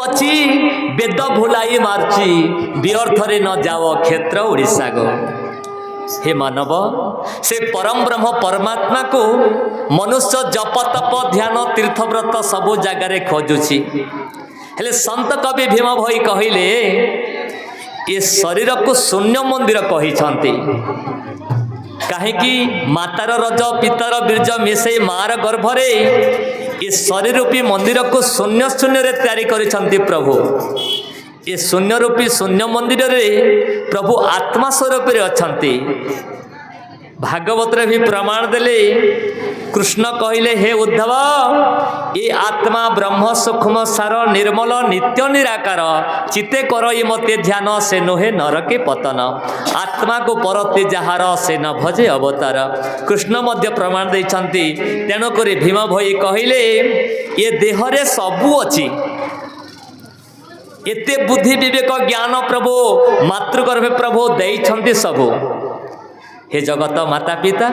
अच्छी वेद भुलाई मार्ची व्यर्थरे न जाओ क्षेत्र ओडिशा गो। हे मानव से परम ब्रह्म परमात्मा को मनुष्य जप तप ध्यान तीर्थव्रत सबु जगार खोजुची हेले संत कवि भीम भई कहले ये शरीर को शून्य मंदिर कही कहीं मातार रज पितर बीर्ज मिसई मार गर्भरे ये शरीर रूपी मंदिर को शून्य शून्य रे तैयारी करिसंती प्रभु। ये शून्य रूपी शून्य मंदिर रे प्रभु आत्मा स्वरूप रे अछंती। भागवत रे भी प्रमाण देले कृष्ण कहले हे उद्धव ये आत्मा ब्रह्म सूक्ष्म सार निर्मल नित्य निराकार चिते कर ये मते ध्यान से नोहे नरके पतन आत्मा को परते जहार से न भजे अवतार। कृष्ण मध्य प्रमाण देइछंती। तेणु करी भीम भई कहले ये देहरे सबु अछि एते बुद्धि विवेक ज्ञान प्रभु मातृगर्भे प्रभु देइछंती सबु। हे जगत माता पिता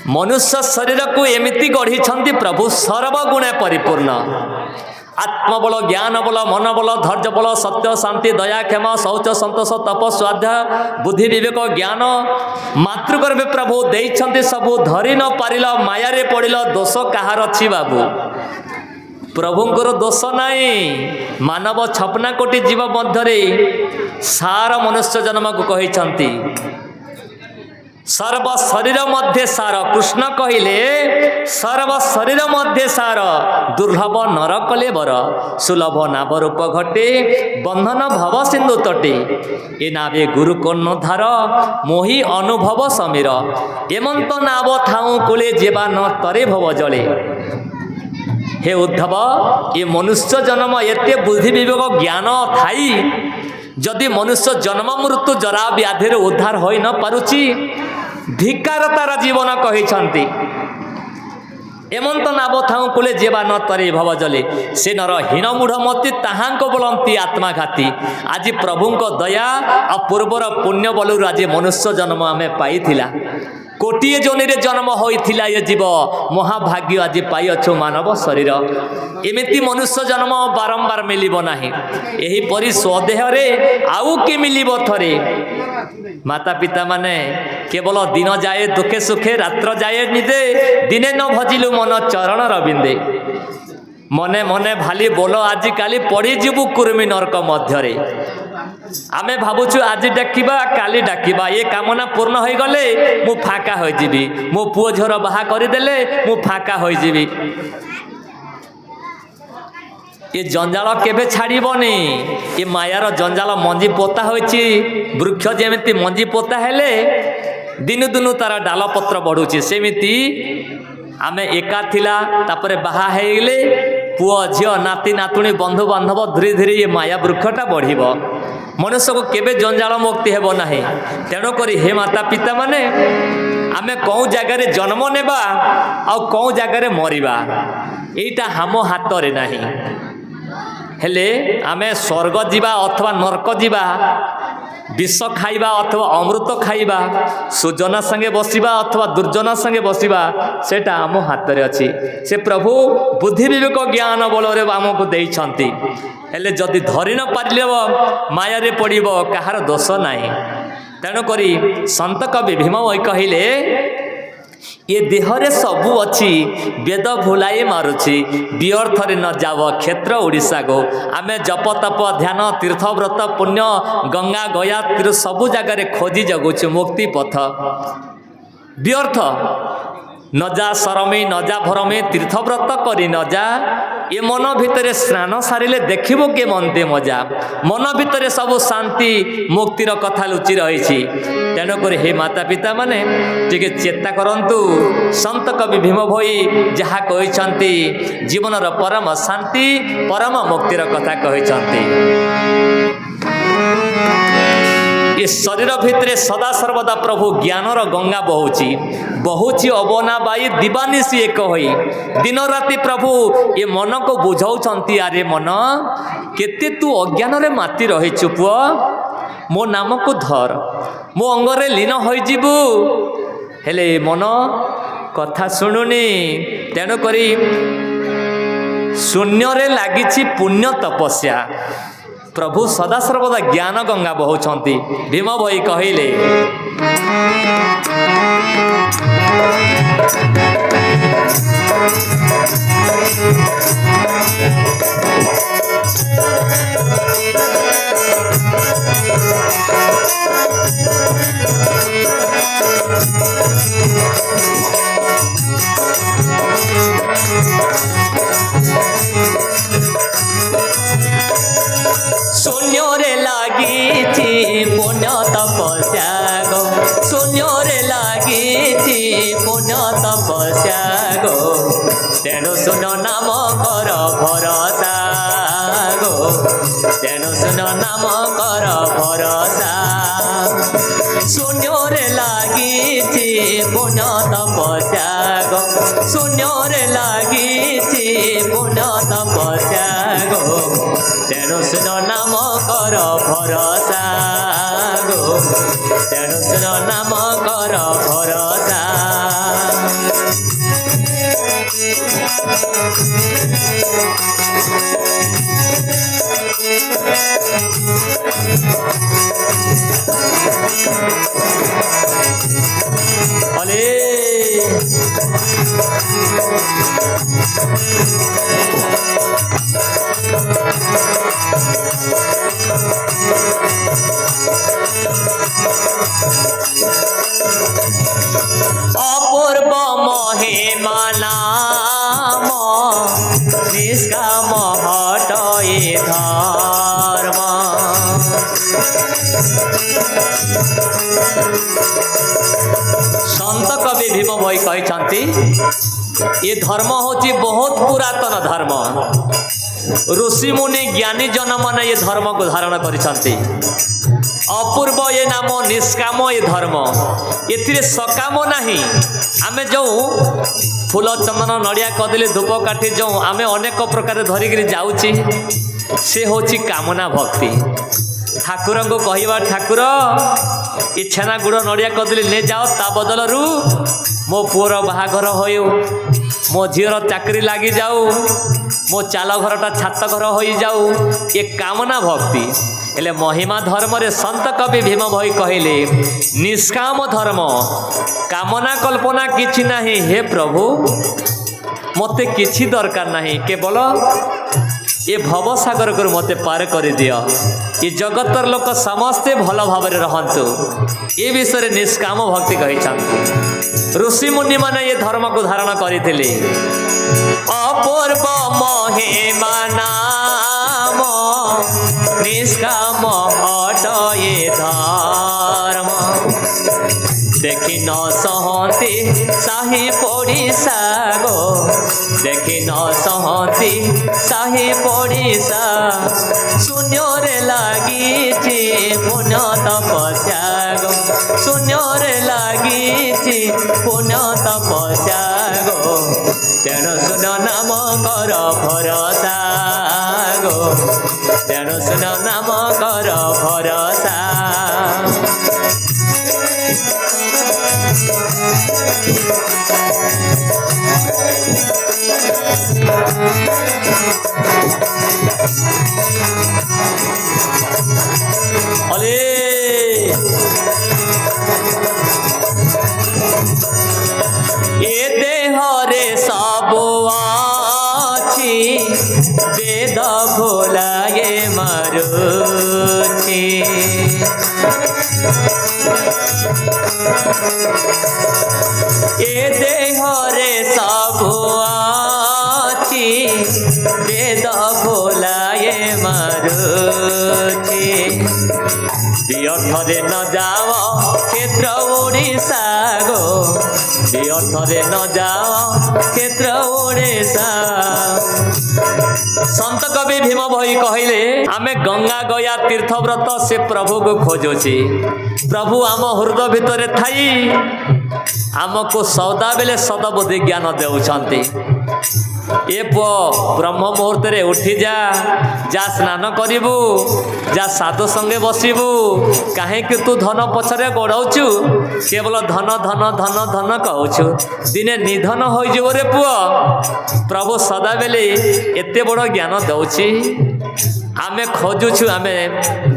मनुष्य शरीर को एमिति गढ़ी प्रभु सर्वगुणे परिपूर्ण आत्मबल ज्ञान बल मन बल धैर्य बल सत्य शांति दया क्षमा शौच संतोष तप स्वाध्याय बुद्धि विवेक ज्ञान मातृगर्भे प्रभु देइछंती सबु धरी न पारिल मायारे पड़िल दोष कहार अछि बाबू प्रभुंकर दोष नाई। मानव 56 कोटी जीव मध्य सार मनुष्य जन्म को कहिछंती सर्व शरीर मध्य सार कृष्ण कहले सर्व शरीर मध्य सार दुर्लभ नर कले बर सुलभ नाभ रूप घटे बंधन भव सिंधु तटे ए नावे गुरु कर्ण धार मोहि अनुभव समीर एमंत नाव थाऊ कुले जेबा न तरे भव जले। हे उद्धव ये मनुष्य जन्म एते बुद्धि विवेक ज्ञान थाई जदि मनुष्य जन्म मृत्यु जरा व्याधि उद्धार होई न पारुची धिकार तार जीवन कहिछंती एमंत नाव थाऊ कुले जेबा न तरे भव जले से नर हीन मूढ़ मती ताहांक बोलंती आत्माघाती। आज प्रभुंक दया आ पूर्वर पुण्य बलुर आज मनुष्य जन्म आमे पाइथिला कोटिए जोनि रे जन्म होइथिला ये जीव महाभाग्य आज पाई अछु मानव शरीर एमिति मनुष्य जन्म बारंबार मिलिब नाही एही परि स्वदेह रे आउ के मिलिब थरे। माता पिता माने केवल दिन जाए दुखे सुखे रात्र जाए निदे दिने न भजिलु मन चरण रविंदे मने मने भाली बोल आज काली पड़ी जीवु कुर्मी नरक मध्यरे आमे भावुछु आज डाकिबा काली डाकिबा ये कामना पूर्ण हो गले मु फाका हो जीवी मो पुओ झर बाहा करदेले मु फाका हो जीवी ये जंजाल केबे छाड़बनी ये मायार जंजाल मंजी पोता होइछि वृक्ष जेमिति मंजी पोता हेले दिनु दिनु तार डाल पत्र बढ़ुछि सेमिति आमे एका थिला तापरे बाहा हेगले पुओ झियो नाती नातुणी बंधु बांधव धीरे धीरे ये माया वृक्षटा बढ़िब मनुष्य को केबे जंजाल मुक्ति हेब नाही। तेणु करी हे माता पिता माने आमे कौ जगार जन्म नेबा आ कौ जगार मरिबा एटा हम हाथ रे नाही हेले आमे स्वर्ग जीवा अथवा नरक जीवा विष खाइबा अथवा अमृत खाइबा सुजना संगे बसिबा अथवा दुर्जना संगे बसिबा सेटा आम हाथ रे अछि। से प्रभु बुद्धि विवेक ज्ञान बल रे आमको देइछंती हेले जदि धरि न पारिलेब माया रे पड़िब कहार दोष नाही। तेणु करी संत कवि भीम कहले ये देहरे सबु अच्छी वेद भुलाई मारुची व्यर्थरे न जाव क्षेत्र ओडिशा गो। आमे जप तप ध्यान तीर्थ व्रत पुण्य गंगा गया तीर सबु जगार खोजी जगुछु मुक्ति पथ व्यर्थ न जा सरमी न जा भरमी तीर्थ व्रत करी न जा ये मन भितर स्नान सारिले देखिबो के मनते मजा मन भितर सब शांति मुक्तिर कथा लुचि रही। तेणुक हे माता पिता माने टिके चेता करंतु संत कवि भीम भई जहा कहिसंती जीवनर परम शांति परम मुक्तिर कथा कहिसंती। ये शरीर भितर सदा सर्वदा प्रभु ज्ञानर गंगा बहुची अबना बाई दिवानिशी एक होई दिन राति प्रभु ये मन को बुझाउछंती अरे मन केते तू अज्ञान रे माती रहिछु पुआ मो नाम को धर मो अंगरे लीन होई जीवु हेले मन कथा सुनुनी। तेणु करी शून्य लगी पुण्य तपस्या प्रभु सदासर्वदा ज्ञान गंगा बहुंती भीम भई कहले शून्य लगी पुण्य तपस्या गो शून्य लगी पुण्य तपस्या गो तेणु सुन नाम कर भरोसा गो तेणु सुन नाम कर भरोसा शून्य लगी पुण्य तपस्या गो शून्य लगी पुण्य तपस्या गो तेणु सुन नाम कर भरोसा गो तेणु सुन नाम कर भरोसा अले अपूर्व महिमा नाम निष्काम हटए धर्म संत कवि भीम भई कहते ये धर्म होची बहुत पुरातन धर्म ऋषि मुनि ज्ञानी जन माने ये धर्म को धारण करिसंती अपूर्व ये नाम निष्काम ये धर्म एथिरे सकाम नाही आमे जो फूल चंदन नड़िया कदली धूप काठी जो आमे अनेक प्रकार धरिक जाऊची से होची कामना भक्ति ठाकुर को कहवा ठाकुर ये छेना गुड़ नड़िया कदली ले जाओ ता बदल रु मो पुअर बाहाघर हो मो झीर चाकरी लगी जाऊ मो चाल घरटा छात घर हो जाऊ ये कामना भक्ति एले महिमा धर्म रे संत कवि भीम भई कहले निष्काम धर्म कामना कल्पना किछि नाही हे प्रभु मते किछि दरकार नाही केवल ये भवसागर को मते पार कर दियो ये जगतर लोक समस्ते भल भाव रहंतु ये विषय निष्काम भक्ति कही ऋषि मुनि माने ये धर्म को धारण करथिले अपूर्व महिमा नाम निष्काम हटए धर्म देखि न सहती साही पड़िसा गो देखि न सहती साही पड़िसा शून्य लगी पुण्य तपस्या गो शून्य लगी पुण्य तपस्या गो तेणु सुन नाम कर भरोसा गो तेणु सुन नाम कर भरोसा अले ये देह रे सब आछि वेद भोलाए मारुछि ये देह रे सब आछि वेद भोलाए मारुछि व्यर्थरे न जाओ क्षेत्र ओडिशा गो व्यर्थरे न जाओ क्षेत्र ओडिशा संत कवि भीम भई कहले आमे गंगा गया तीर्थव्रत से प्रभु को खोजुची प्रभु आम हृदय भितर थाई आमको सदा बेले सदबुद्धि ज्ञान देउछंती ए पुओ ब्रह्म मुहूर्त उठी जा जा स्नान करू जा साधु संगे बसबू कहीं तू धन पछरे गोड़ाऊचु केवल धन धन धन धन कहूचु दिने निधन हो रे पुओ प्रभु सदा बेले एते बड़ ज्ञान दौची आमे खोजुछु आमे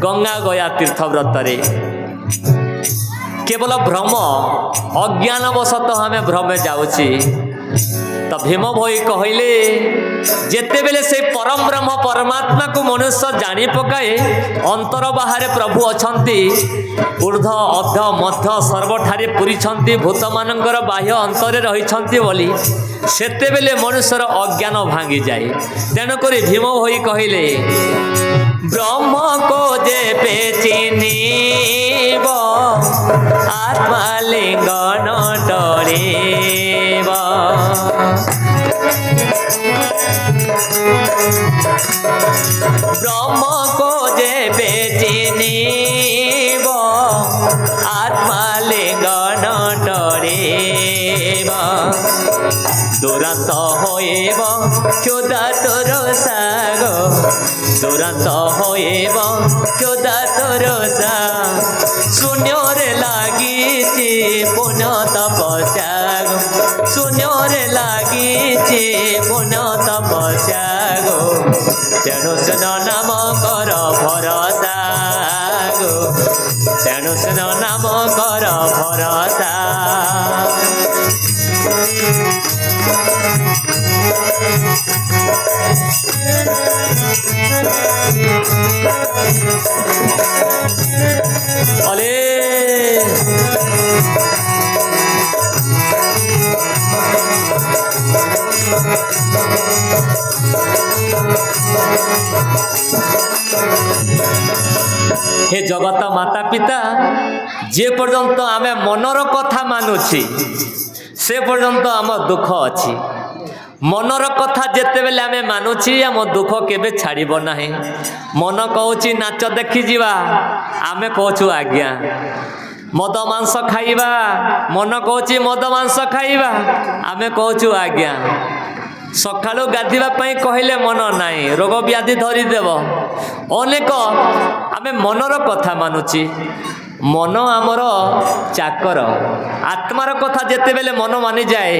गंगा गया तीर्थ व्रतरे केवल भ्रम अज्ञानवशतः आमे भ्रमे जाऊची तो भीम भई कहले जेते बेले से परम ब्रह्म परमात्मा को मनुष्य जानी पकाए अंतर बाहर प्रभु अछंती ऊर्ध्व अध मध्य सर्वठारे पुरी भूत मानकर बाह्य अंतरे रही बोली सेते बेले मनुष्यर अज्ञान भांगी जाए तेणुक भीम भई कहले ब्रह्म को जे पे चिन्हिब आत्मालिंगन डरेब ब्रह्म को जे पे चिन्हिब आत्मालिंगन डरेब दुरांत होइब क्षुधा तोर साग दुरांत होइब क्षुधा तोर साग शून्यरे लागिछि पुण्य तपस्या शून्यरे लागिछि पुण्य तपस्या गो तेणु सुन नाम कर भरसा गो तेणु सुन नाम कर भरसा अले हे जगत माता पिता जे पर्यंत आमे मनर कथा मानुछि से पर्यंत आम दुख अच्छी मनर कथा जिते बेले आमे मानुछि आम दुख केबे छाड़ब नाही मन कहूँ नाच देखी जीवा आमे कहूँ आज्ञा मद मांस खाइबा मन कहूँ मद मांस खाइबा आमे कहूँ आज्ञा सकाळु गाधीबा पई कहले मन नाही रोग व्याधि धरीदेव अनेक आमे मनर कथा मानुछि मन आमर चाकर आत्मार कथा जिते बेले मन मानि जाए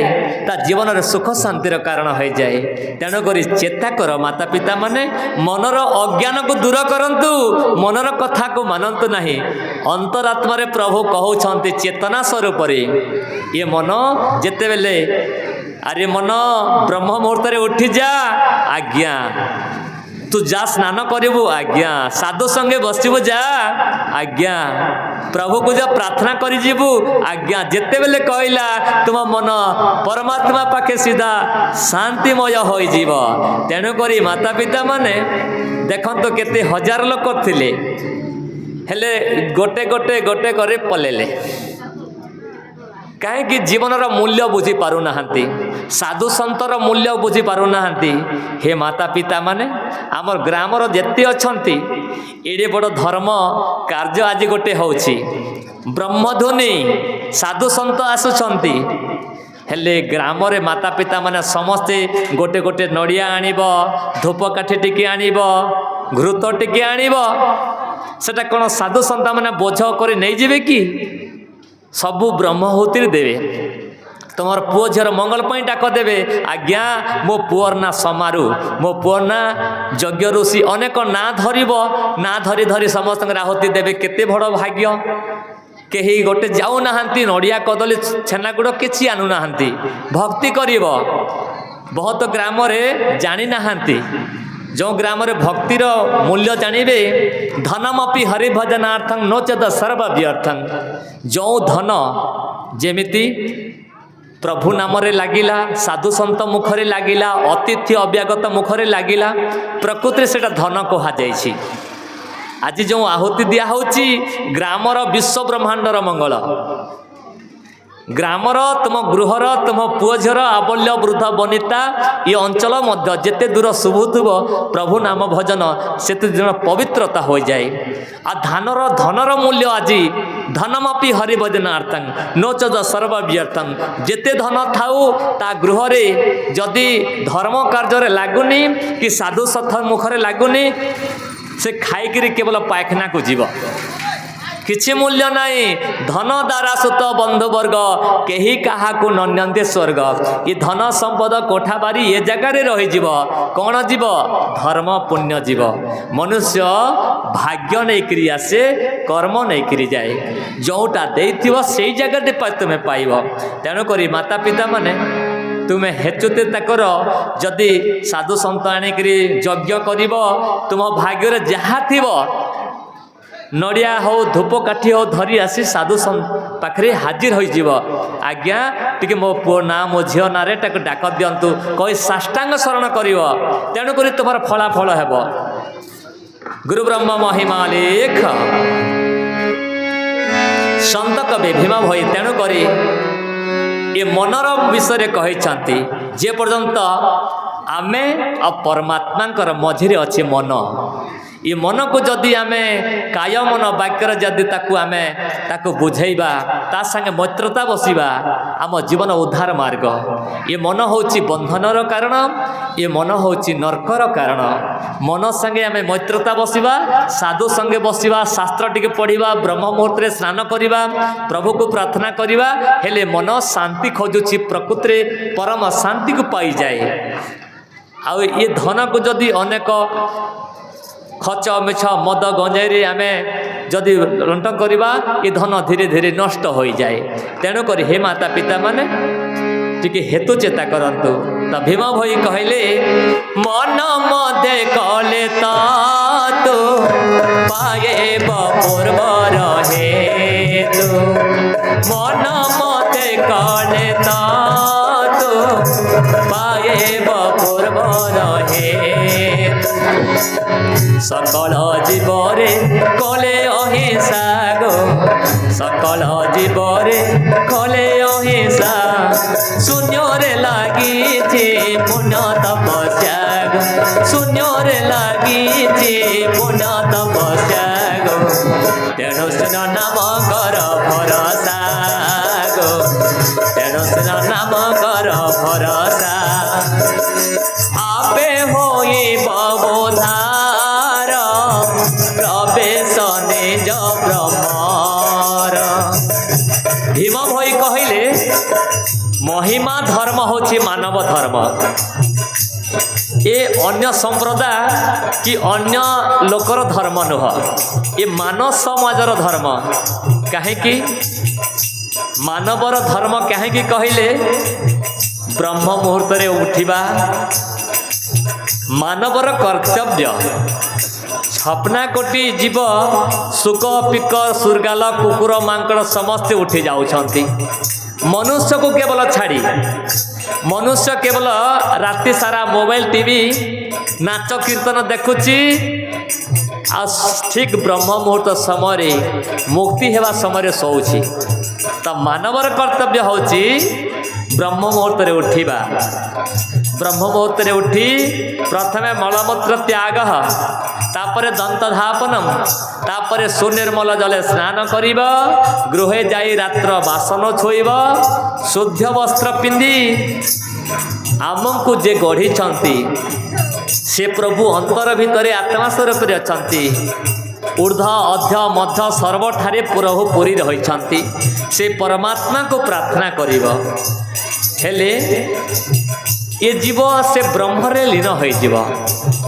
ता जीवन रे सुख शांतिर कारण हो जाए तेणुक चेता कर माता पिता माने मनर अज्ञान को दूर करंतु मनर कथा को मानंतु नहीं अंतरात्मा रे प्रभु कहउछंती चेतना स्वरूप रे ये मन जिते बेले अरे मन ब्रह्म मुहूर्त रे उठी जा आज्ञा तू जा स्नान करू आज्ञा साधु संगे बसबू जा आज्ञा प्रभु को जब प्रार्थना करी जीवु आज्ञा जिते बेले कहला तुम मन परमात्मा पाखे सीधा शांतिमय हो जीव तेणुक माता पिता माने देखंतु केते हजार लोक थिले हेले गोटे गोटे गोटे करे पलेले कहीं जीवन मूल्य बुझी पारु नाहंती साधु संतर मूल्य बुझी पारु नाहंती हे माता पिता माने आमर ग्रामर जेते अछंती एडे बड़ धर्म कार्य आज गोटे होछि ब्रह्मध्वनि साधु संत आसुछंती हेले ग्राम रे माता पिता माने समस्ते गोटे गोटे नड़िया आनिब धूपकाठी टिके आनिब घृत टिके आनिब सेटा कोन साधु संत माने बोझ करे नै जिवे कि सबू ब्रह्महुति देवे तुम पुओ झीर मंगल डाक देवे आज्ञा मो पुअर ना समारू मो पुअर ना यज्ञ ऋषि अनेक ना धरिब ना धरी धरी समस्त आहुति देवे केते बड़ भाग्य कहीं गोटे जाऊ नाहांती नड़िया कदली छेनागुड़ किछि आनु नाहांती भक्ति करिब बहुत ग्राम रे जानी नाहांती जो ग्राम रे भक्तिर मूल्य जानिबे धनमपि हरिभजनार्थं नोचेत सर्व व्यर्थं जो धन जेमिति प्रभु नाम रे लागिला साधु संत मुखरे लागिला अतिथि अभ्यागत मुखरे लागिला प्रकृति सेटा धन कहा जाइछि आज जो आहुति दिया होची ग्रामर विश्व ब्रह्मांडर मंगल ଗ୍ରାମର ତୁମ ଗୃହର ତୁମ ପୁଅ ଝିଅର ଆବଲ୍ୟ ବୃଦ୍ଧ ବନିତା ଏ ଅଞ୍ଚଳ ମଧ୍ୟ ଯେତେ ଦୂର ଶୁଭୁଥିବ ପ୍ରଭୁ ନାମ ଭଜନ ସେତେ ଦିନ ପବିତ୍ରତା ହୋଇଯାଏ। ଆଉ ଧନର ମୂଲ୍ୟ ଆଜି ଧନମପି ହରିବଦନାର୍ଥଂ ନୋଚଦ ସର୍ବ ବ୍ୟର୍ଥଂ। ଯେତେ ଧନ ଥାଉ ତା ଗୃହରେ ଯଦି ଧର୍ମ କାର୍ଯ୍ୟରେ ଲାଗୁନି କି ସାଧୁ ସଥ ମୁଖରେ ଲାଗୁନି ସେ ଖାଇକିରି କେବଳ ପାଇଖାନାକୁ ଯିବ, କିଛି ମୂଲ୍ୟ ନାହିଁ। ଧନ ଦ୍ୱାରା ସୁତ ବନ୍ଧୁବର୍ଗ କେହି କାହାକୁ ନନ୍ୟନ୍ତେ ସ୍ୱର୍ଗ। ଏ ଧନ ସମ୍ପଦ କୋଠା ବାରି ଏ ଜାଗାରେ ରହିଯିବ, କ'ଣ ଯିବ? ଧର୍ମ ପୁଣ୍ୟ ଯିବ। ମନୁଷ୍ୟ ଭାଗ୍ୟ ନେଇକିରି ଆସେ, କର୍ମ ନେଇକିରି ଯାଏ। ଯେଉଁଟା ଦେଇଥିବ ସେଇ ଜାଗାରେ ତୁମେ ପାଇବ। ତେଣୁକରି ମାତା ପିତା ମାନେ ତୁମେ ହେତୁତେ ତାଙ୍କର ଯଦି ସାଧୁ ସନ୍ଥ ଆଣିକିରି ଯଜ୍ଞ କରିବ, ତୁମ ଭାଗ୍ୟରେ ଯାହା ଥିବ ନଡ଼ିଆ ହଉ ଧୂପକାଠି ହଉ ଧରି ଆସି ସାଧୁ ପାଖରେ ହାଜିର ହୋଇଯିବ। ଆଜ୍ଞା ଟିକେ ମୋ ପୁଅ ନାଁ ମୋ ଝିଅ ନାଁରେ ତାକୁ ଡାକ ଦିଅନ୍ତୁ କହି ସାଷ୍ଟାଙ୍ଗ ଶରଣ କରିବ। ତେଣୁକରି ତୁମର ଫଳାଫଳ ହେବ। ଗୁରୁ ବ୍ରହ୍ମ ମହିମା ଲେଖ ସନ୍ତ କବି ଭୀମ ଭୋଇ ତେଣୁକରି ଏ ମନର ବିଷୟରେ କହିଛନ୍ତି ଯେ ପର୍ଯ୍ୟନ୍ତ ଆମେ ଆଉ ପରମାତ୍ମାଙ୍କର ମଝିରେ ଅଛି ମନ। ଏ ମନକୁ ଯଦି ଆମେ କାୟ ମନ ବାକ୍ୟରେ ଯଦି ତାକୁ ବୁଝେଇବା, ତା ସାଙ୍ଗେ ମୈତ୍ରତା ବସିବା, ଆମ ଜୀବନ ଉଦ୍ଧାର ମାର୍ଗ। ଏ ମନ ହେଉଛି ବନ୍ଧନର କାରଣ, ଏ ମନ ହେଉଛି ନର୍କର କାରଣ। ମନ ସାଙ୍ଗେ ଆମେ ମୈତ୍ରତା ବସିବା, ସାଧୁ ସଙ୍ଗେ ବସିବା, ଶାସ୍ତ୍ର ଟିକେ ପଢ଼ିବା, ବ୍ରହ୍ମ ମୁହୂର୍ତ୍ତରେ ସ୍ନାନ କରିବା, ପ୍ରଭୁକୁ ପ୍ରାର୍ଥନା କରିବା, ହେଲେ ମନ ଶାନ୍ତି ଖୋଜୁଛି, ପ୍ରକୃତିରେ ପରମ ଶାନ୍ତିକୁ ପାଇଯାଏ। ଆଉ ଏ ଧନକୁ ଯଦି ଅନେକ ଖଚ ମିଛ ମଦ ଗଞ୍ଜେଇରେ ଆମେ ଯଦି ଲୁଣ୍ଠନ କରିବା, ଏ ଧନ ଧୀରେ ଧୀରେ ନଷ୍ଟ ହୋଇଯାଏ। ତେଣୁକରି ହେ ମାତା ପିତା ମାନେ ଟିକେ ହେତୁ ଚେତା କରନ୍ତୁ। ତ ଭୀମ ଭୋଇ କହିଲେ ମନ ମତେ କଲେ ତୁ ପାଏବ ପୂର୍ବର ହେତୁ। ମନ ମତେ କଲେ ତୁ ପାଏବ ପୂର୍ବର ହେତୁ। সকল জীবরে কলে অহিংসা গো, সকল জীবরে কলে অহিংসা। শূন্যরে লাগিছে পুণ্য তপস্যা গো, শূন্যরে লাগিছে পুণ্য তপস্যা গো। তেণু শুন নাম কর ভরসা গো, তেণু শুন নাম কর ভরসা। আপে হইব বোধার প্রবেশ নিজ ব্রহ্মর। ভীম ভোই কহিলে মহিমা ধর্ম হচ্ছে মানব ধর্ম। এ অন্য সম্প্রদায় কি অন্য লোকর ধর্ম নুহ, এ ମାନବ ସମାଜର ଧର୍ମ। କାହିଁକି ମାନବର ଧର୍ମ କାହିଁକି କହିଲେ ବ୍ରହ୍ମ ମୁହୂର୍ତ୍ତରେ ଉଠିବା ମାନବର କର୍ତ୍ତବ୍ୟ। ଛପନା କୋଟି ଜୀବ ଶୁକ ପିକ ସୁରଗାଲ କୁକୁର ମାଙ୍କଡ଼ ସମସ୍ତେ ଉଠି ଯାଉଛନ୍ତି। ମନୁଷ୍ୟକୁ କେବଳ ଛାଡ଼ି ମନୁଷ୍ୟ କେବଳ ରାତି ସାରା ମୋବାଇଲ ଟିଭି ନାଚ କୀର୍ତ୍ତନ ଦେଖୁଛି, ଆଉ ଠିକ୍ ବ୍ରହ୍ମ ମୁହୂର୍ତ୍ତ ସମୟରେ ମୁକ୍ତି ହେବା ସମୟରେ ଶୋଉଛି। ତ ମାନବର କର୍ତ୍ତବ୍ୟ ହେଉଛି ବ୍ରହ୍ମ ମୁହୂର୍ତ୍ତରେ ଉଠିବା। ବ୍ରହ୍ମ ମୁହୂର୍ତ୍ତରେ ଉଠି ପ୍ରଥମେ ମଳମୂତ୍ର ତ୍ୟାଗ, ତାପରେ ଦନ୍ତ ଧାପନମ୍, ତାପରେ ସୁନିର୍ମଳ ଜଳେ ସ୍ନାନ କରିବ, ଗୃହେ ଯାଇ ରାତ୍ର ବାସନ ଛୁଇଁବ, ଶୁଦ୍ଧ ବସ୍ତ୍ର ପିନ୍ଧି ଆମକୁ ଯେ ଗଢ଼ିଛନ୍ତି ସେ ପ୍ରଭୁ ଅନ୍ତର ଭିତରେ ଆତ୍ମା ସ୍ୱରୂପରେ ଅଛନ୍ତି। ঊর্ধ্ব অধ্য মধ্য সর্বঠারে প্রভু পুরী রহিଛନ୍ତି। ସେ ପରମାତ୍ମାକୁ ପ୍ରାର୍ଥନା କରିବ, ହେଲେ ଏ ଜୀବ ସେ ବ୍ରହ୍ମରେ ଲୀନ ହୋଇଯିବ।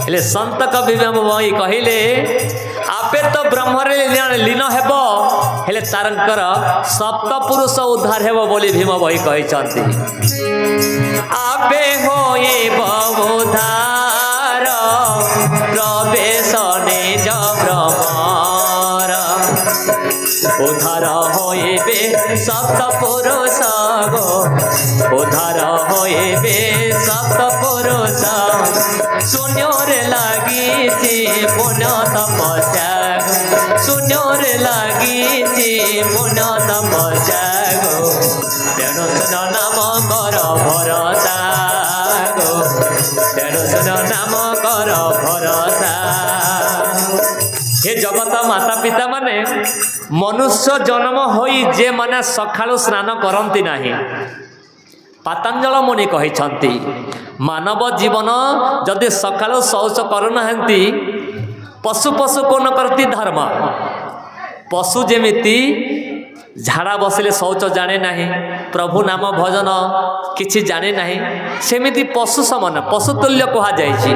ହେଲେ ସନ୍ତ କବି ଭୋଇ କହିଲେ ଆପେ ତ ବ୍ରହ୍ମରେ ଲୀନ ହେବ, ହେଲେ ତାଙ୍କର ସପ୍ତପୁରୁଷ ଉଦ୍ଧାର ହେବ ବୋଲି ଭୀମ ଭୋଇ କହିଛନ୍ତି। ଆପେ ହୋଇବ ଉଦ୍ଧାର ପ୍ରବେଶ ନିଜ ବ୍ରହ୍ମର। উদ্ধার হইবে সপ্তপুরুষ গো, উদ্ধার হইবে সপ্তপুরুষ। শূন্যরে লাগিছে পুণ্য তপস্যা গো, ଶୂନ୍ୟରେ ଲାଗିଛି ମନ ତପସ୍ୟା ଗୋ ତେଣୁ ଶୁଣ ନାମ କର ଭରସା ଗୋ ତେଣୁ ଶୁଣ ନାମ କର ଭରସା। हे जगत माता पिता माने मनुष्य जन्म होई जे माने सकाळु स्नान करती नाही पातंजल मुनि कहिछंती मानव जीवन जदि सकाळु शौच करुनाहंती पशु पशु कोन करती धर्म पशु जेमिति झाड़ा बसिले शौच जाने नाही प्रभु नाम भजन किछि जाने नाही सेमिति पशु समान पशु तुल्य कहा जायछि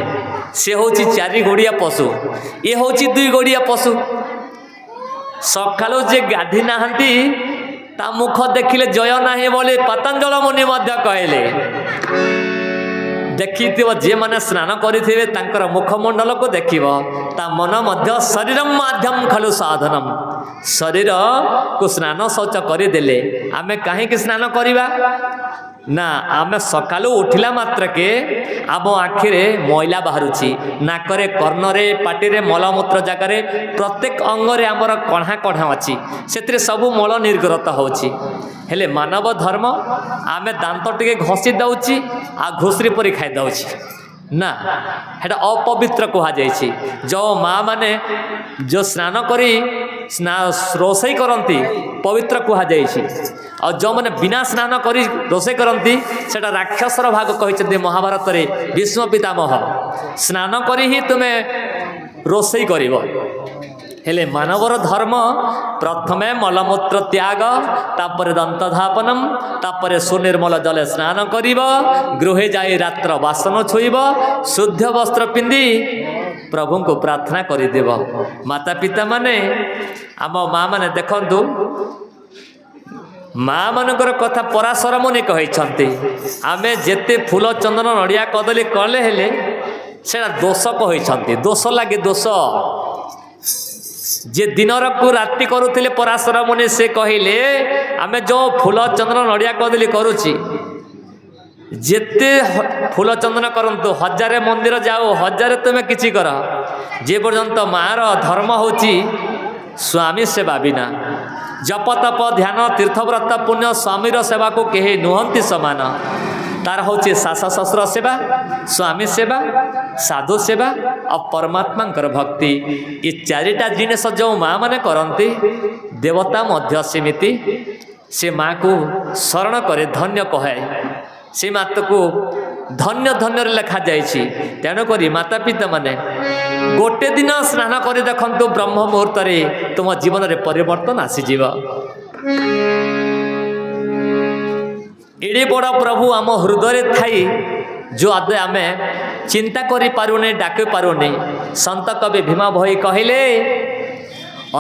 से होची चारि गोड़िया पशु ये होची दुई गोड़िया पशु सकाळु जे गाधी नाहंती ता मुख देखिले जय नाही बोले पतंजल मुनि मध्य कहले देखिथिबो जे माने स्नान करिथिबे तांकर मुखमंडल को देखिबो ता मन मध्य शरीरम माध्यम खलु साधनम शरीर को स्नान शौच करिदेले आमे काहे कि स्नान करिबा ना आमे सकाळु उठिला मात्र के आम आखिरे मैला बाहरुची नाकरे कर्णरे पाटिरे मलमूत्र जगार प्रत्येक अंगरे आमर कढ़ा कढ़ा अच्छी से सबू मल निर्गत होची हेले मानव धर्म आमे दांत टिके घसी दउची आ घुसरी परी खाई दउची ना हेटा अपवित्र कहा जाइछि जो माँ माने जो स्नान करी रोषई करती पवित्र कहा जाइछि और जो मैंने बिना स्नान करी रोषई करती सेटा राक्षसर भाग कहते महाभारत रे भीष्म पितामह स्नान करी ही तुम्हें रोषई करिवो हेले मानवर धर्म प्रथमे मलमूत्र त्याग तापर दंत धापनम तापर सुनिर्मल जले स्नान करिब गृहे जाई रात्र बासन छुईब शुद्ध वस्त्र पिंधि प्रभु को प्रार्थना करिदेव माता पिता माने आम माँ माने देखंतु माँ मानकर कथा पराशर मुनि कहते आमे जेते फूल चंदन नड़िया कदली कले हेले सेटा दोष कहते दोष लगे दोष जे दिनर को राति करुले पराशर मुनि से कहले आमे जो फूल चंदन नड़िया कदली करुची जेते फूल चंदन करंतु हजारे मंदिर जाओ हजारे तुम्हें किछि कर जे पर्यंत मार धर्म होची स्वामी सेवा बिना जप तप ध्यान तीर्थव्रत पुण्य स्वामीर सेवा को केही नुहंती समान तार होची सास ससुर सेवा स्वामी सेवा साधु सेवा और परमात्मा भक्ति ये चारिटा जिनिस जो माँ माने करती देवता मध्य सेमिति से माँ को शरण करे धन्य कहे से मात को धन्य धन्य लेखा जाइछि तेणुक माता पिता माने गोटे दिन स्नान कर देखंतु ब्रह्म मुहूर्त तुम जीवन में परिवर्तन आसीजिव एडे बड़ प्रभु आम हृदय थाई जो आदे आमे चिंता करि पारुने डाके पारुने संत कवि भीमा भई कहले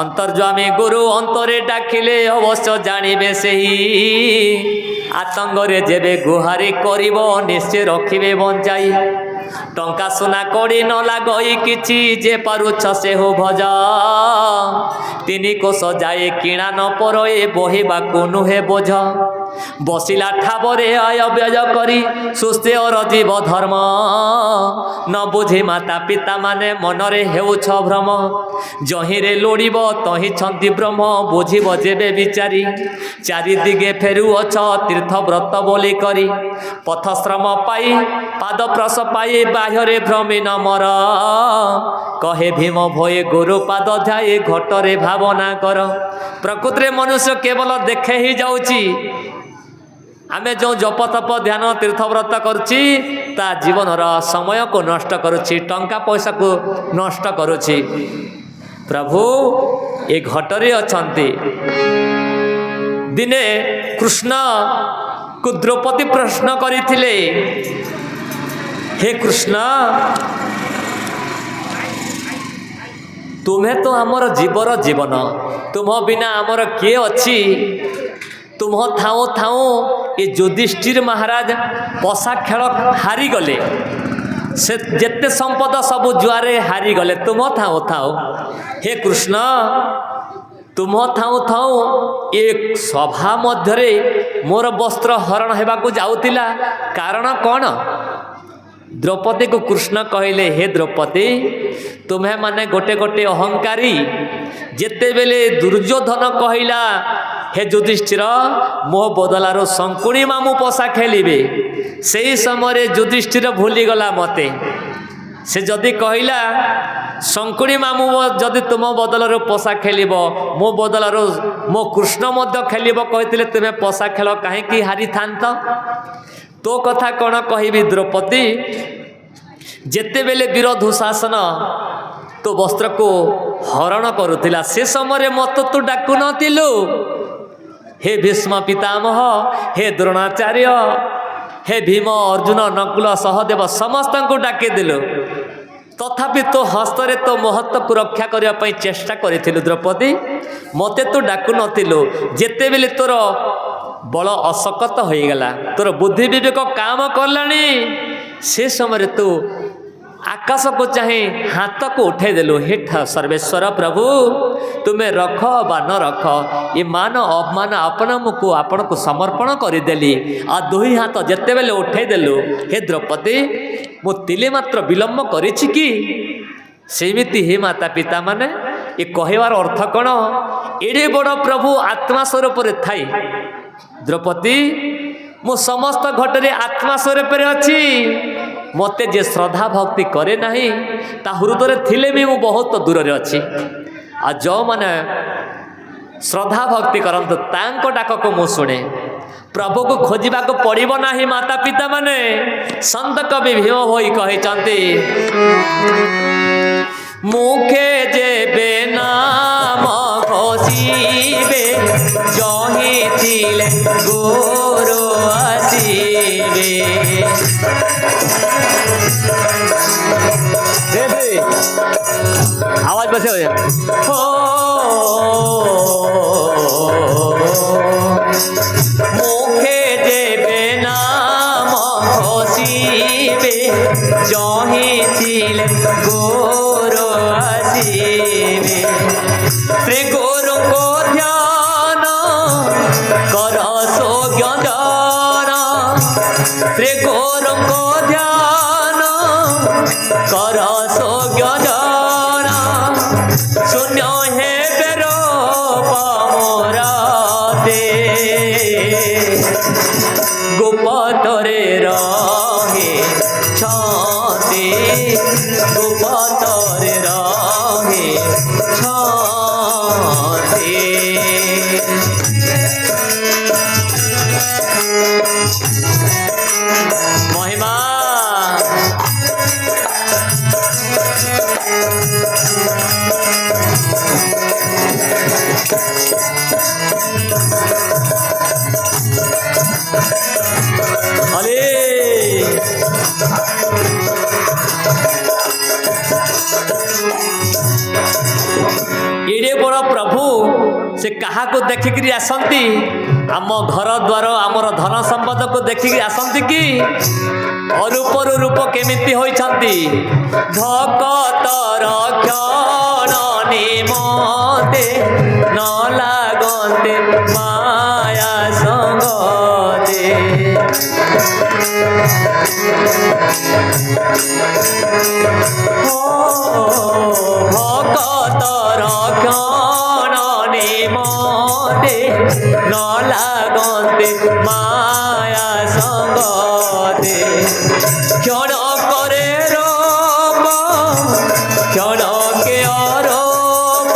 अंतर्जामी गुरु अंतरे डाकिले अवश्य जानिबे सेही आतंगरे जेबे गुहारी करिबो निश्चय रखिबे बंचाई टंका सुना कड़ी न लगई किछि जे पारुछ से हो भज तिनी को सजाए किणा न परए बहिबा को नुहे बोझ बसिला ठाबरे आय व्यय करी सुस्थे और जीव धर्म न बुझे माता पिता माने मनरे हेउछ भ्रम जहिरे लोड़िब तहि छंती ब्रह्म बुझिब जेबे बिचारी चारि दिगे फेरुअछ तीर्थ व्रत बोली करी पथश्रम पाई पाद प्रस पाई बाह्ୟରେ भ्रमी न मर कहे भीम भये गुरु पाद ध्याये घटरे भावना कर प्रकृति मनुष्य केवल देखे ही जाउची आमे जो जप तप ध्यान तीर्थव्रत करुची ता जीवन समय को नष्ट करुची टंका पैसा को नष्ट करुची प्रभु ए घटरे अछंती दिने कृष्ण को द्रौपदी प्रश्न करिथिले हे कृष्ण तुम्हें तो आमर जीवर जीवन तुम बिना आमर किए अच्छी तुम थाओ थाओ ये युधिष्ठिर महाराज पशा खेल हारी गले से जेते संपद सब जुआरे हारी गले तुम थाओ थाओ हे कृष्ण तुम थाऊ थाऊ एक सभा मध्य मोर वस्त्र हरण होगा जाऊला कारण कौन द्रौपदी को कृष्ण कहले हे द्रौपदी तुम्हें माने गोटे गोटे अहंकारी जेते बेले दुर्योधन कहला हे युधिष्ठिर मो बदलार शंकुणी मामू पशा खेलिबे से समय युधिष्ठिर भूलीगला मते से जदि कहला शंकुणी मामू जदि तुम बदलर पशा खेल मो बदलर मो कृष्ण मध्य खेल कहते तुम्हें पशा खेल कहीं हारी था तो कथा कौन कहबी द्रौपदी जेते बेले वीर दुशासन तो वस्त्र को हरण करुला से समय मत तू डाकु नथिलु हे भीष्म पितामह हे द्रोणाचार्य हे भीम अर्जुन नकुल सहदेव समस्त को डाके दिलु तथापि तो हस्तरे तो महत्व को रक्षा करने चेष्टा करिथिलु द्रौपदी मते तू डाकु नथिलु जेते बेले तोर बल असकत हो गला तोर बुद्धि विवेक काम कलानी से समय तू आकाश को चाहे हाथ को उठे देलु हे सर्वेश्वर प्रभु तुम्हें रख बा न रख ये मान अपमान आपण को समर्पण करदेली आ दुई हाथ जेते बेले उठे देलु हे द्रौपदी मु तिले मात्र विलम्ब करिछि कि सेमिति हे माता पिता माने ये कहवार अर्थ कौन एडे बड़ प्रभु आत्मा स्वरूप थाई द्रौपदी मु समस्त घटरे आत्मा स्वरूप अच्छी मते जे श्रद्धा भक्ति करे नहीं ता हृदय थिले भी मु बहुत दूर रे अच्छी आ जो माने श्रद्धा भक्ति करंतु तांको डाक को मु सुने प्रभु को खोजिबा को पड़िबो नाही माता पिता माने संत कवि भीम होई कहि चंती मुखे जेबे नाम घोषिबे जही थिले गुरु आसीबे आवाज बसे हो मुखे जेबे नाम घोषिबे जही थिले गुरु आसीबे श्री गुरु को ध्यान कर ज्ञान श्री गुरु को ध्यान कर ज्ञान शून्य है बेरो मोरा दे गोपतरे रहे छाते गोपतरे रहे छाते महिमा अरे एडे बड़ प्रभु से कहा को देखिक आसती आम घर द्वार आमर धन संपद को देखिक आसती कि अरूपर रूप केमिति होइछंती भक्तर क्षण निमते न लागते माया संगते भक्तर क्षण निमते न लागते माया संगते क्षण करे रोप क्षण के अरोप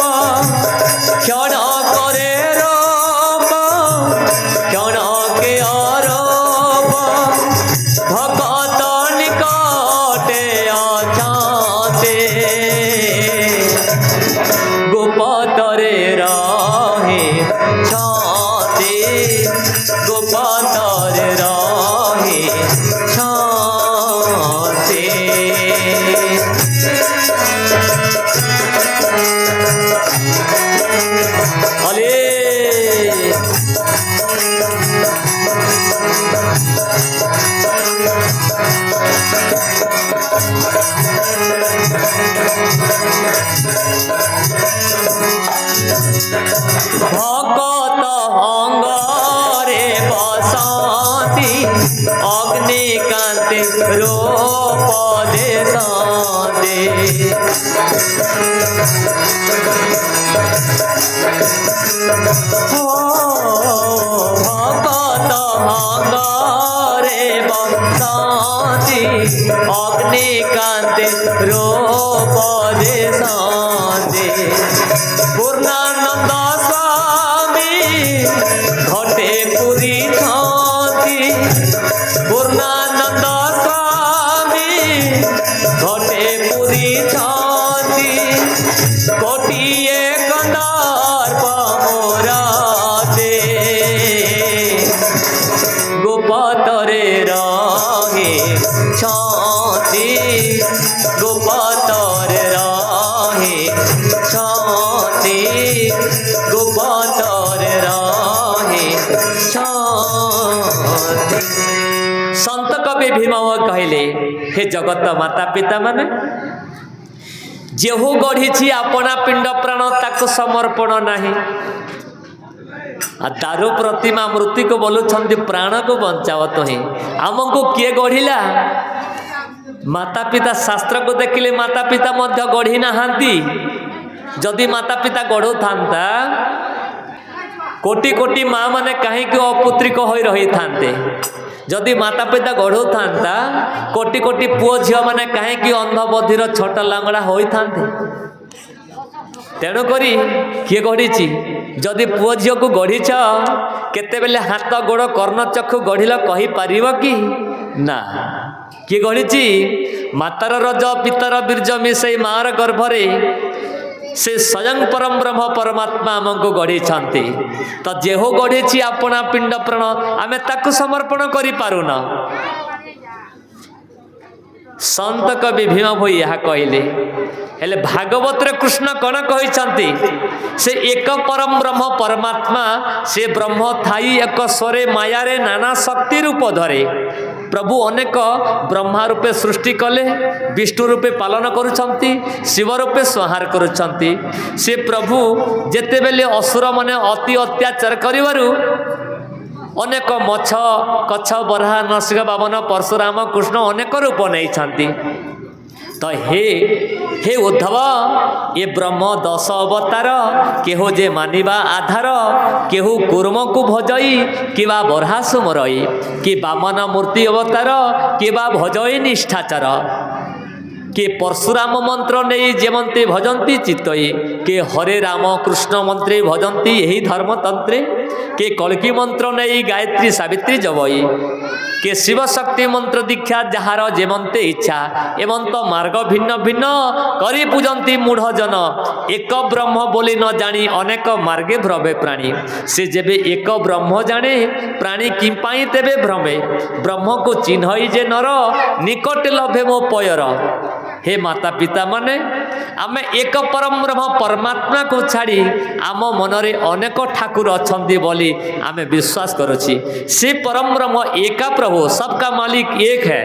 क्षण करे रोप क्षण के अरोप भगत निकटे अछाते गोपतरे रहे छाते गोपतरे रहे छाते अले भगत ভগত অঙ্গরে বসতি অগ্নিকান্তে রূপ দেশান্তে পূর্ণানন্দ স্বামী ঘটে পুরী ছতি পূর্ণানন্দ স্বামী ঘটে পুরী ছতি কোটিয়ে কন্দর্প মোরাতে গোপতরে রহে ছতি গোপতরে রহে ছতি গোপতরে রহে ছতি। সন্ত কবি ভীমভ কহিলে হে জগত মাতা পিতা মানে যেহু গढ़िछि আপনা পিণ্ড প্রাণ তাକୁ ସମର୍ପଣ ନାହିଁ। दारू प्रतिमा मृत्यु को बोलुछंती प्राण को बंचाव तो ही आमको किए गढ़िला माता पिता शास्त्र को देखिले माता पिता मध्य गढ़ी नहांती। जदि माता पिता गढ़ु थांता कोटि कोटि माँ माने कहीं अपुत्रिक हो रही थांते। जदि माता पिता गढ़ु थांता कोटि कोटि पुओ झियो माने कहीं अंध बधिर छोट लांगड़ा होई थांते। तेणुक किए गढ़ी जदि पुओ झील को गढ़ीच केते बेले हाथ गोड़ कर्ण चक्षु गढ़िल कही पारिब कि ना। किए गढ़ी मातार रज पितार बीर्ज मिसई मार गर्भरे से स्वयं परम ब्रह्म परमात्मा आमको गढ़ी तो जेहो गढ़ी अपना पिंड प्राण आमे ताकु समर्पण करि पारुना। संत कवि भीम भोई यह कहले हेले भागवत रे कृष्ण कौन कहते से एक परम ब्रह्म परमात्मा से ब्रह्म थाई एक स्वरे माया रे नाना शक्ति रूप धरे। प्रभु अनेक ब्रह्मा रूपे सृष्टि कले विष्णु रूपे पालन करुछंती शिव रूपे संहार करुछंती। से प्रभु जेते बेले असुर माने अति अत्याचार करिवारु अनेक मछ कच्छ बराह नरसिंह बामन परशुराम कृष्ण अनेक रूप नहीं। तो हे उद्धव ये ब्रह्म 10 अवतार केहो जे मानिबा आधार केहू कूर्म को भजई किबा बरहासु मरई कि बामन मूर्ति अवतार किबा भजई निष्ठाचार के परशुराम मंत्र नहीं जेमंती भजंती चित्तई के हरे राम कृष्ण मंत्रे भजंती यही धर्मतंत्रे के कल्की मंत्र नहीं गायत्री सावित्री जबई के शिव शक्ति मंत्र दीक्षा जहार जेमंते इच्छा एवंत मार्ग भिन्न भिन्न करी पूजंती मूढ़ जन एक ब्रह्म बोली न जानी अनेक मार्गे भ्रमे प्राणी। से जेबे एक ब्रह्म जाने प्राणी किंपाई तेबे भ्रमे ब्रह्म को चिन्हई जे नर निकट लभे मो पयर। हे माता पिता माने आमे एक परम ब्रह्म परमात्मा को छाड़ी आम मनरे अनेक ठाकुर अछंती बोली आमे विश्वास करुछि। से परम ब्रह्म एका प्रभु सबका मालिक एक है।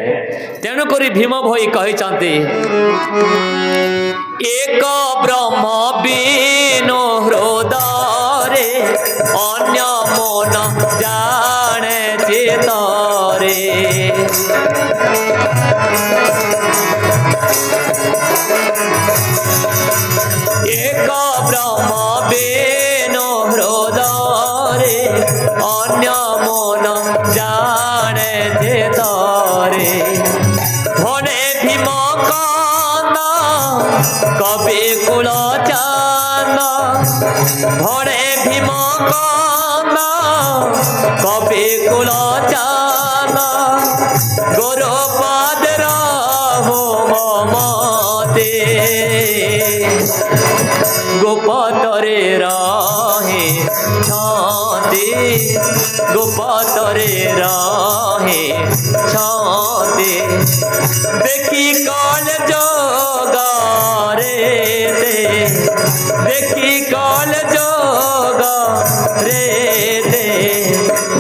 तेणुकरी भीम भोई कहते एक ब्रह्म बिनु हृदय अन्य मन जाने चेतरे। एक ब्रह्म बिनु हृदय अन्य मन जाने चेतरे। भणे भीम कांद कवि कुल चांद भणे भीम कांद कवि कुल चांद गुरु पादर हो ममते गोपतरे रहे छाते गोपतरे रहे छाते देखी कल जोगारे दे देखी कल जोगारे दे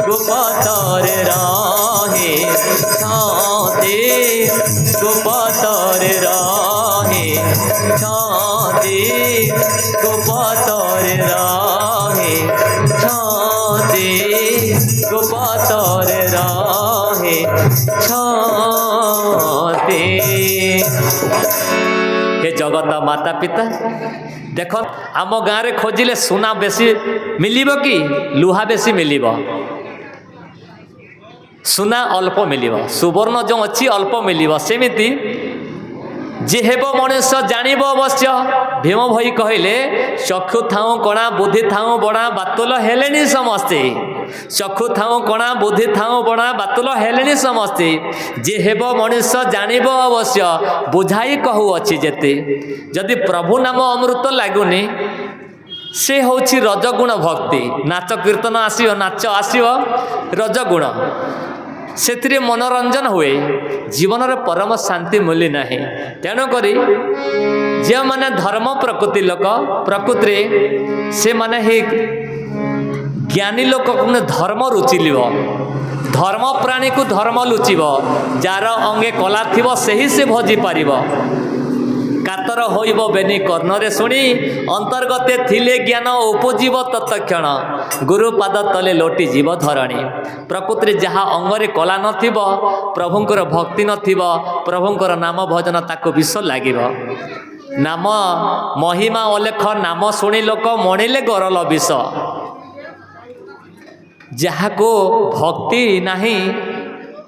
गोपतरे रहे छाते गोपतरे रहे छाते गोपतरे रहे छाते गोपतरे रहे छाते। हे जगत ଜଗତ ମାତା ପିତା। ଦେଖ ଆମ ଗାଁରେ ଖୋଜିଲେ ସୁନା ବେଶୀ ମିଳିବ କି ଲୁହା ବେଶୀ ମିଳିବ? ସୁନା ଅଳ୍ପ ମିଳିବ, ସୁବର୍ଣ୍ଣ ଯେଉଁ ଅଛି ଅଳ୍ପ ମିଳିବ। ସେମିତି ଯେ ହେବ ମଣିଷ ଜାଣିବ ଅବଶ୍ୟ। ଭୀମ ଭୋଇ କହିଲେ ଚକ୍ଷୁ ଥାଉଁ କଣା ବୁଦ୍ଧି ଥାଉଁ ବଣା ବାତୁଲ ହେଲେଣି ସମସ୍ତେ। ଚକ୍ଷୁ ଥାଉଁ କଣା ବୁଦ୍ଧି ଥାଉଁ ବଣା ବାତୁଲ ହେଲେଣି ସମସ୍ତେ। ଯେ ହେବ ମଣିଷ ଜାଣିବ ଅବଶ୍ୟ ବୁଝାଇ କହୁଅଛି ଯେତେ। ଯଦି ପ୍ରଭୁ ନାମ ଅମୃତ ଲାଗୁନି ସେ ହେଉଛି ରଜଗୁଣ ଭକ୍ତି। ନାଚ କୀର୍ତ୍ତନ ଆସିବ, ନାଚ ଆସିବ, ରଜଗୁଣ, ସେଥିରେ ମନୋରଞ୍ଜନ ହୁଏ, ଜୀବନରେ ପରମ ଶାନ୍ତି ମିଳି ନାହିଁ। ତେଣୁକରି ଯେଉଁମାନେ ଧର୍ମ ପ୍ରକୃତି ଲୋକ, ପ୍ରକୃତିରେ ସେମାନେ ହିଁ ଜ୍ଞାନୀ ଲୋକକୁ ଧର୍ମ ରୁଚିଲିବ, ଧର୍ମ ପ୍ରାଣୀକୁ ଧର୍ମ ଲୁଚିବ। ଯାର ଅଙ୍ଗେ କଲା ଥିବ ସେହି ସେ ଭଜି ପାରିବ। କାତର ହୋଇବ ବେନି କର୍ଣ୍ଣରେ ଶୁଣି ଅନ୍ତର୍ଗତେ ଥିଲେ ଜ୍ଞାନ ଉପଜୀବ ତତ୍କ୍ଷଣ। ଗୁରୁ ପାଦ ତଲେ ଲୋଟି ଯିବ ଧରଣୀ। ପ୍ରକୃତିରେ ଯାହା ଅଙ୍ଗରେ କଲା ନଥିବ, ପ୍ରଭୁଙ୍କର ଭକ୍ତି ନଥିବ, ପ୍ରଭୁଙ୍କର ନାମ ଭଜନ ତାକୁ ବିଷ ଲାଗିବ। ନାମ ମହିମା ଅଲେଖ, ନାମ ଶୁଣି ଲୋକ ମଣିଲେ ଗରଲ ବିଷ। ଯାହାକୁ ଭକ୍ତି ନାହିଁ,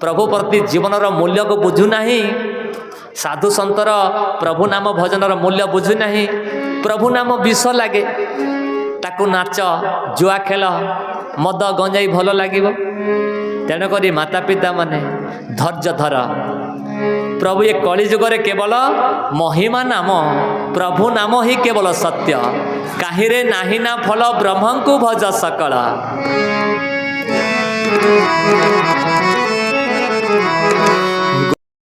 ପ୍ରଭୁ ପ୍ରତି ଜୀବନର ମୂଲ୍ୟକୁ ବୁଝୁନାହିଁ, ସାଧୁ ସନ୍ତର ପ୍ରଭୁ ନାମ ଭଜନର ମୂଲ୍ୟ ବୁଝୁନାହିଁ, ପ୍ରଭୁ ନାମ ବିଷ ଲାଗେ। ତାକୁ ନାଚ, ଜୁଆ ଖେଳ, ମଦ ଗଞ୍ଜାଇ ଭଲ ଲାଗିବ। ତେଣୁକରି ମାତା ପିତା ମାନେ ଧୈର୍ଯ୍ୟ ଧର। ପ୍ରଭୁ ଏ କଳିଯୁଗରେ କେବଳ ମହିମା ନାମ, ପ୍ରଭୁ ନାମ ହିଁ କେବଳ ସତ୍ୟ। କାହିଁରେ ନାହିଁ ନା ଫଳ ବ୍ରହ୍ମଙ୍କୁ ଭଜ ସକଳ।